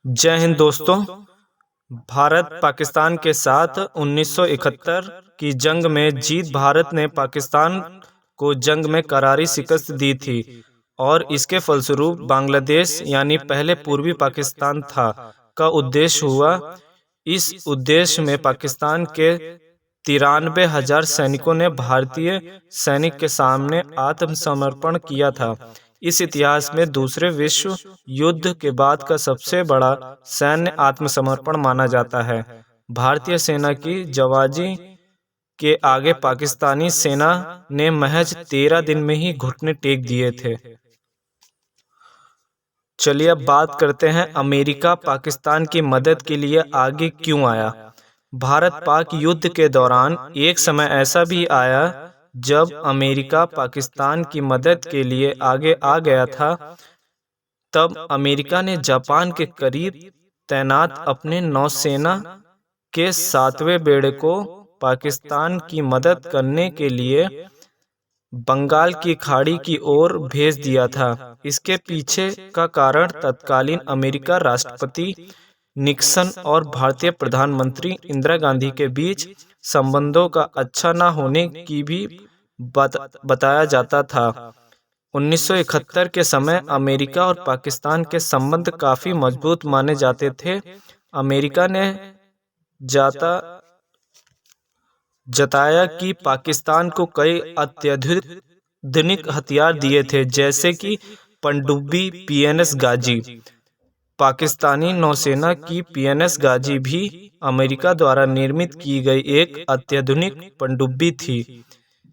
जय हिंद दोस्तों। भारत पाकिस्तान के साथ 1971 की जंग में जीत भारत ने पाकिस्तान को जंग में करारी शिकस्त दी थी और इसके फलस्वरूप बांग्लादेश यानी पहले पूर्वी पाकिस्तान था का उद्देश्य हुआ। इस उद्देश्य में पाकिस्तान के 93,000 सैनिकों ने भारतीय सैनिक के सामने आत्मसमर्पण किया था। इस इतिहास में दूसरे विश्व युद्ध के बाद का सबसे बड़ा सैन्य आत्मसमर्पण माना जाता है। भारतीय सेना की जाबाजी के आगे पाकिस्तानी सेना ने महज 13 दिन में ही घुटने टेक दिए थे। चलिए अब बात करते हैं अमेरिका पाकिस्तान की मदद के लिए आगे क्यों आया। भारत पाक युद्ध के दौरान एक समय ऐसा भी आया जब अमेरिका पाकिस्तान की मदद के लिए आगे आ गया था। तब अमेरिका ने जापान के करीब तैनात अपने नौसेना के 7वें बेड़े को पाकिस्तान की मदद करने के लिए बंगाल की खाड़ी की ओर भेज दिया था। इसके पीछे का कारण तत्कालीन अमेरिका राष्ट्रपति निक्सन और भारतीय प्रधानमंत्री इंदिरा गांधी के बीच संबंधों का अच्छा न होने की भी बताया जाता था। 1971 के समय अमेरिका और पाकिस्तान के संबंध काफी मजबूत माने जाते थे। अमेरिका ने जताया कि पाकिस्तान को कई अत्याधुनिक हथियार दिए थे, जैसे कि पनडुब्बी पीएनएस गाजी। पाकिस्तानी नौसेना की पीएनएस गाजी भी अमेरिका द्वारा निर्मित की गई एक अत्याधुनिक पनडुब्बी थी।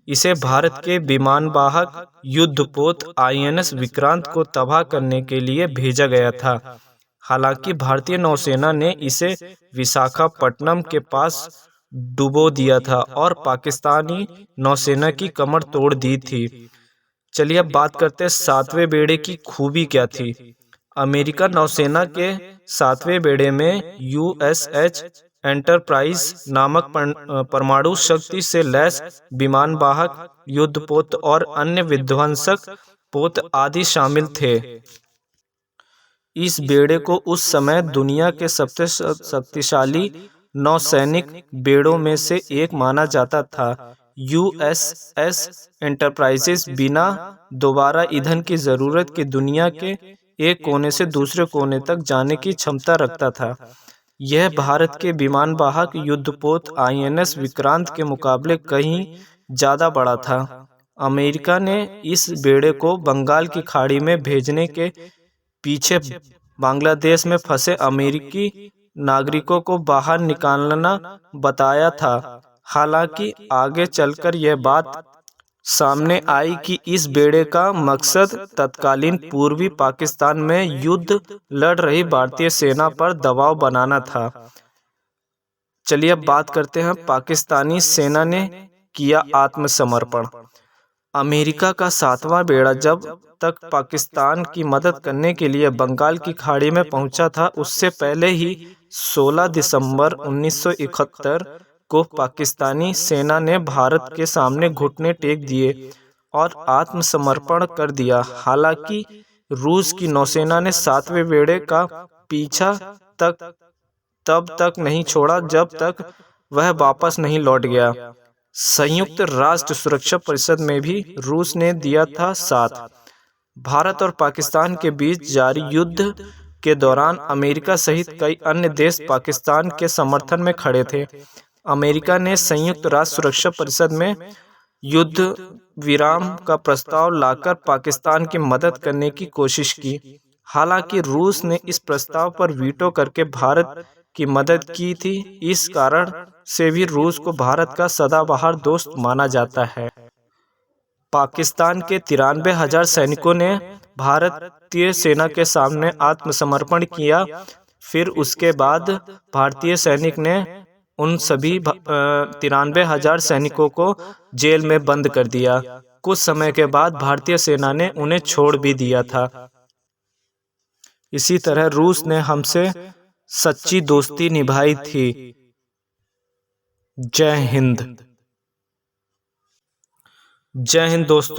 इसे भारत के विमानवाहक युद्धपोत आईएनएस विक्रांत को तबाह करने के लिए भेजा गया था। हालांकि भारतीय नौसेना ने इसे विशाखापट्टनम के पास डुबो दिया था और पाकिस्तानी नौसेना की कमर तोड़ दी थी। चलिए अब बात करते हैं 7वें बेड़े की खूबी क्या थी। अमेरिका नौसेना के 7वें बेड़े में यूएसएच एंटरप्राइज नामक परमाणु शक्ति से लैस विमानवाहक युद्धपोत और अन्य विध्वंसक पोत आदि शामिल थे। इस बेड़े को उस समय दुनिया के सबसे शक्तिशाली नौसैनिक बेड़ों में से एक माना जाता था। यूएसएस एंटरप्राइजेस बिना दोबारा ईंधन की जरूरत के दुनिया के एक कोने से दूसरे कोने तक जाने की क्षमता रखता था। यह भारत के विमानवाहक युद्धपोत आईएनएस विक्रांत के मुकाबले कहीं ज्यादा बड़ा था। अमेरिका ने इस बेड़े को बंगाल की खाड़ी में भेजने के पीछे बांग्लादेश में फंसे अमेरिकी नागरिकों को बाहर निकालना बताया था। हालांकि आगे चलकर यह बात सामने आई कि इस बेड़े का मकसद तत्कालीन पूर्वी पाकिस्तान में युद्ध लड़ रही भारतीय सेना पर दबाव बनाना था। चलिए अब बात करते हैं पाकिस्तानी सेना ने किया आत्मसमर्पण। अमेरिका का 7वां बेड़ा जब तक पाकिस्तान की मदद करने के लिए बंगाल की खाड़ी में पहुंचा था, उससे पहले ही 16 दिसंबर 1971 को पाकिस्तानी सेना ने भारत के सामने घुटने टेक दिए और आत्मसमर्पण कर दिया। हालांकि रूस की नौसेना ने 7वें बेड़े का पीछा तब तक नहीं छोड़ा जब तक वह वापस नहीं लौट गया। संयुक्त राष्ट्र सुरक्षा परिषद में भी रूस ने दिया था साथ। भारत और पाकिस्तान के बीच जारी युद्ध के दौरान अमेरिका सहित कई अन्य देश पाकिस्तान के समर्थन में खड़े थे। अमेरिका ने संयुक्त राष्ट्र सुरक्षा परिषद में युद्ध विराम का प्रस्ताव लाकर पाकिस्तान की मदद करने की कोशिश की। हालांकि रूस ने इस प्रस्ताव पर वीटो करके भारत की मदद की थी। इस कारण से भी रूस को भारत का सदाबहार दोस्त माना जाता है। पाकिस्तान के 93,000 सैनिकों ने भारतीय सेना के सामने आत्मसमर्पण किया। फिर उसके बाद भारतीय सैनिक ने उन सभी 93,000 सैनिकों को जेल में बंद कर दिया। कुछ समय के बाद भारतीय सेना ने उन्हें छोड़ भी दिया था। इसी तरह रूस ने हमसे सच्ची दोस्ती निभाई थी। जय हिंद। जय हिंद दोस्तों।